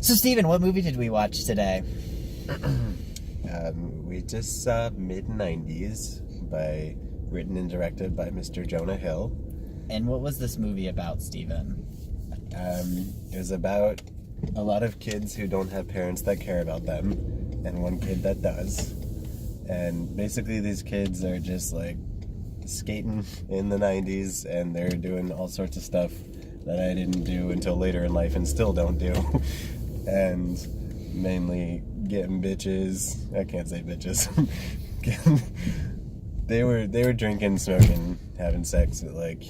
So, Steven, what movie did we watch today? We just saw Mid-90s written and directed by Mr. Jonah Hill. And what was this movie about, Steven? It was about a lot of kids who don't have parents that care about them, and one kid that does. And basically these kids are just like skating in the 90s, and they're doing all sorts of stuff that I didn't do until later in life and still don't do. And mainly getting bitches. I can't say bitches. They were drinking, smoking, having sex at like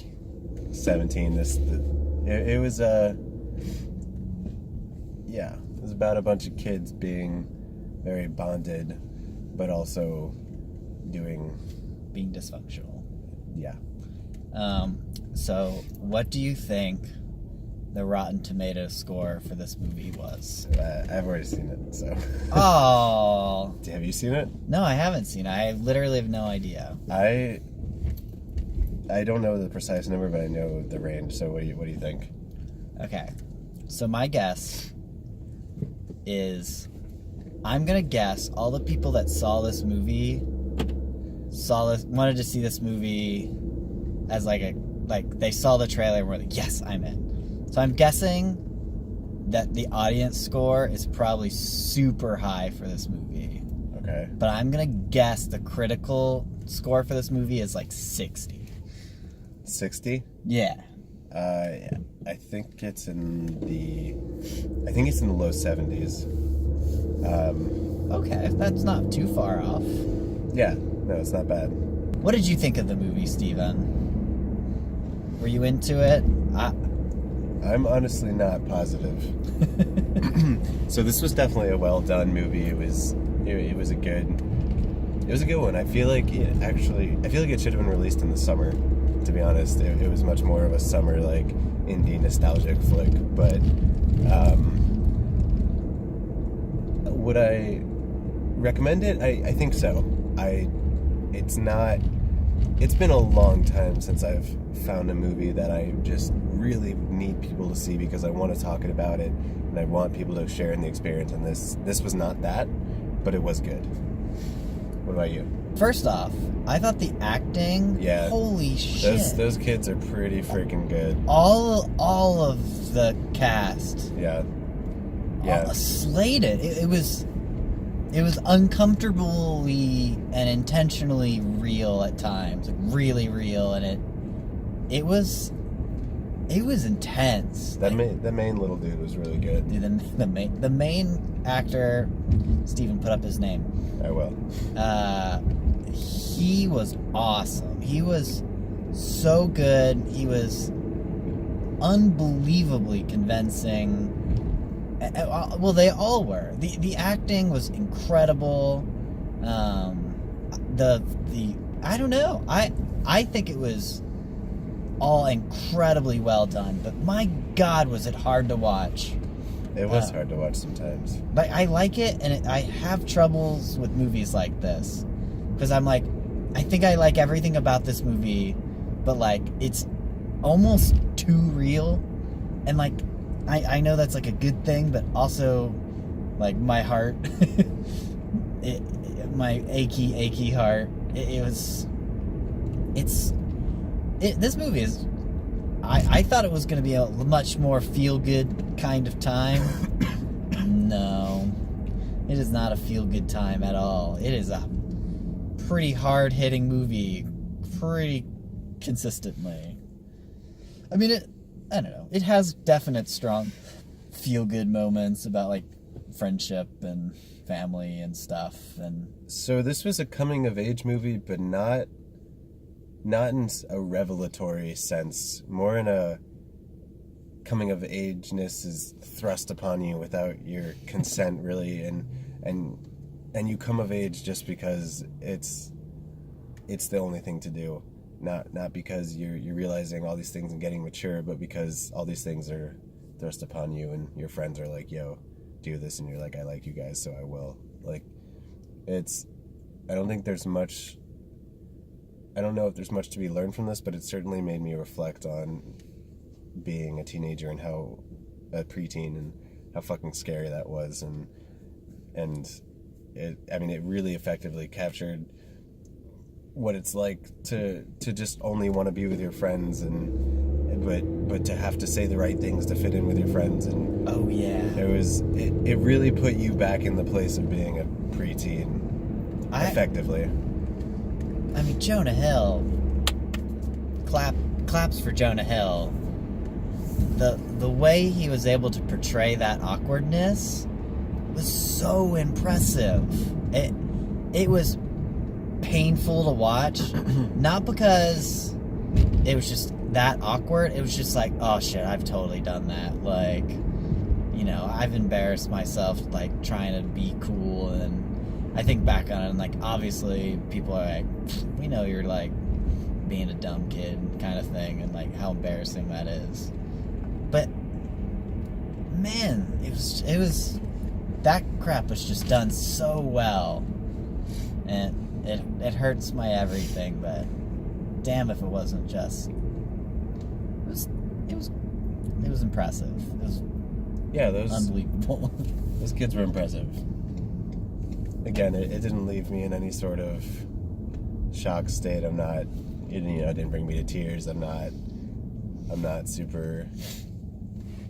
17. It was it was about a bunch of kids being very bonded, but also doing Being dysfunctional. yeah. So, what do you think the Rotten Tomatoes score for this movie was? I've already seen it. So Oh, have you seen it? no, I haven't seen it. I literally have no idea. I don't know the precise number, but I know the range. So what do you think? Okay, so my guess is I'm gonna guess all the people that wanted to see this movie as like they saw the trailer and were like, yes, I'm in. So I'm guessing that the audience score is probably super high for this movie. Okay. But I'm gonna guess the critical score for this movie is like 60. 60? Yeah. Yeah. I think it's in the low 70s. Okay, that's not too far off. Yeah. No, it's not bad. What did you think of the movie, Steven? Were you into it? I'm honestly not positive. So this was definitely a well done movie. It was a good one. I feel like it should have been released in the summer. To be honest, it was much more of a summer like indie nostalgic flick. But would I recommend it? I think so. It's been a long time since I've found a movie that I just really need people to see because I want to talk about it and I want people to share in the experience. And this was not that, but it was good. What about you? First off, I thought the acting, Yeah, holy shit. Those kids are pretty freaking good. All of the cast. Yeah. Slayed it. It was uncomfortably and intentionally real at times, like really real, and it was intense. The main little dude was really good. Dude, the main actor, Steven, put up his name. I will. He was awesome. He was so good. He was unbelievably convincing. Well, they all were. The acting was incredible. I don't know. I think it was all incredibly well done. But my God, was it hard to watch? It was hard to watch sometimes. But I like it, and I have troubles with movies like this because I'm like, I think I like everything about this movie, but like it's almost too real, and like. I know that's like a good thing, but also like my heart, my achy heart. This movie is. I thought it was going to be a much more feel good kind of time. No, it is not a feel good time at all. It is a pretty hard hitting movie, pretty consistently. I mean it. I don't know. It has definite strong feel-good moments about like friendship and family and stuff. And so this was a coming-of-age movie, but not in a revelatory sense. More in a coming-of-ageness is thrust upon you without your consent, really, and you come of age just because it's the only thing to do. Not because you're realizing all these things and getting mature, but because all these things are thrust upon you and your friends are like, yo, do this, and you're like, I like you guys, so I will. Like, I don't think there's much, I don't know if there's much to be learned from this, but it certainly made me reflect on being a teenager and how a preteen and fucking scary that was, and it really effectively captured what it's like to just only want to be with your friends, but to have to say the right things to fit in with your friends. And oh yeah, it really put you back in the place of being a preteen effectively. I mean, Jonah Hill, claps for Jonah Hill. The way he was able to portray that awkwardness was so impressive. It was painful to watch, not because it was just that awkward. It was just like, oh shit, I've totally done that. Like, you know, I've embarrassed myself like trying to be cool, and I think back on it and like obviously people are like, we know you're like being a dumb kid kind of thing, and like how embarrassing that is. But man, it was that crap was just done so well, and it hurts my everything. But damn if it wasn't just it was impressive. It was those unbelievable. Those kids were impressive. Again, it didn't leave me in any sort of shock state. It didn't bring me to tears. I'm not super,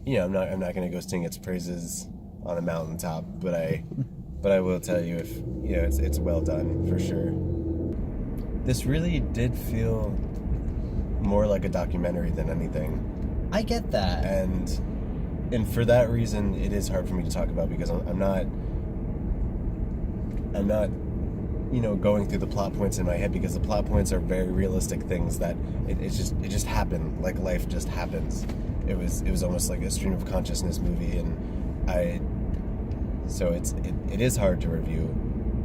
I'm not going to go sing its praises on a mountaintop, but I will tell you, if it's well done for sure. This really did feel more like a documentary than anything. I get that. And for that reason, it is hard for me to talk about, because I'm not going through the plot points in my head, because the plot points are very realistic things that it just happened, like life just happens. It was almost like a stream of consciousness movie, and so it is hard to review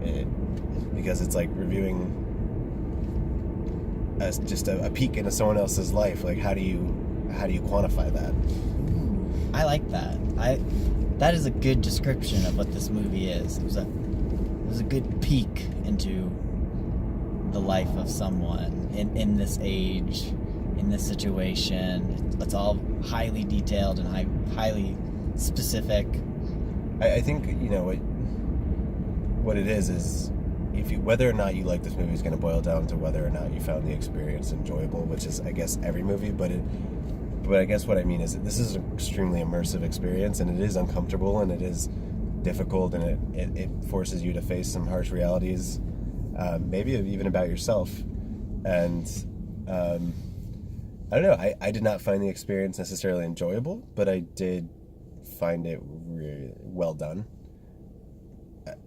it, because it's like reviewing as just a peek into someone else's life. Like, how do you quantify that? I like that. That is a good description of what this movie is. It was a good peek into the life of someone in this age, in this situation. It's all highly detailed and highly specific. I think what it is whether or not you like this movie is going to boil down to whether or not you found the experience enjoyable, which is, I guess, every movie. But I guess what I mean is that this is an extremely immersive experience, and it is uncomfortable, and it is difficult, and it forces you to face some harsh realities, maybe even about yourself. And I don't know, I did not find the experience necessarily enjoyable, but I did find it really well done.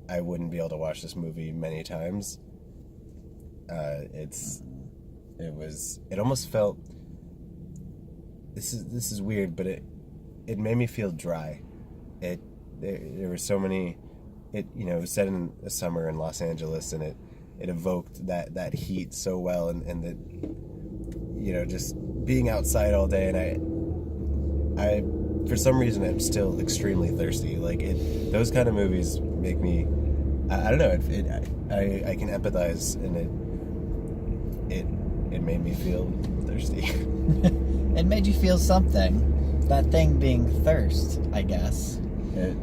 I wouldn't be able to watch this movie many times. It almost felt, this is weird, but it made me feel dry. There were so many, it was set in the summer in Los Angeles, and it evoked that heat so well, and that, just being outside all day, and I for some reason I'm still extremely thirsty. Like, those kind of movies make me, I don't know, I can empathize, and it made me feel thirsty. It made you feel something. That thing being thirst, I guess.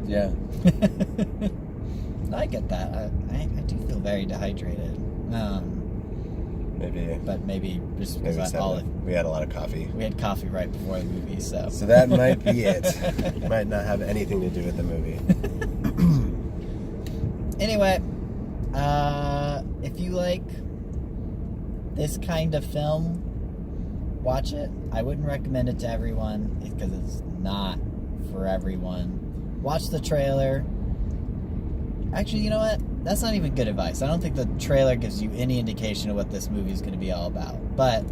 Yeah. I get that. I do feel very dehydrated. Maybe just because we had a lot of coffee. We had coffee right before the movie, so that might be it. It might not have anything to do with the movie. Anyway, if you like this kind of film, watch it. I wouldn't recommend it to everyone, because it's not for everyone. Watch the trailer. Actually, you know what? That's not even good advice. I don't think the trailer gives you any indication of what this movie is going to be all about. But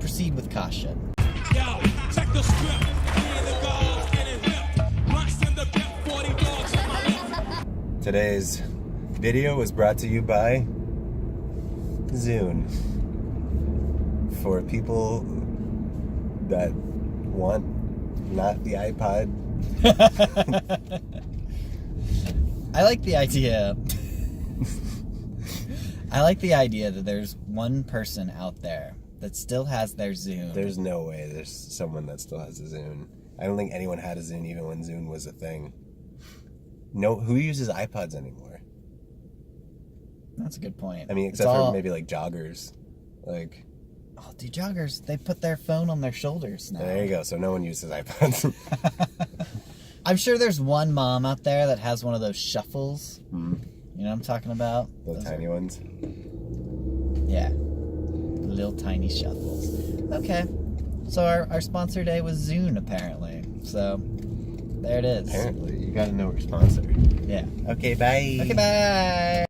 proceed with caution. Yo, check the script. The guards getting hip. Rocks in the bit, 40 dogs on my lip. Today's video was brought to you by Zune. For people that want not the iPod. I like the idea. I like the idea that there's one person out there that still has their Zune. There's no way there's someone that still has a Zune. I don't think anyone had a Zune even when Zune was a thing. No, who uses iPods anymore? That's a good point. I mean, It's except all- for maybe like joggers. Like, Oh, dude, joggers, they put their phone on their shoulders now. there you go. So no one uses iPods. I'm sure there's one mom out there that has one of those shuffles. Hmm. You know what I'm talking about? The Those tiny ones. are- yeah. Little tiny shuffles. Okay. So our sponsor day was Zune, apparently. So, there it is. Apparently, you got to know your sponsor. Yeah. Okay, bye. Okay, bye.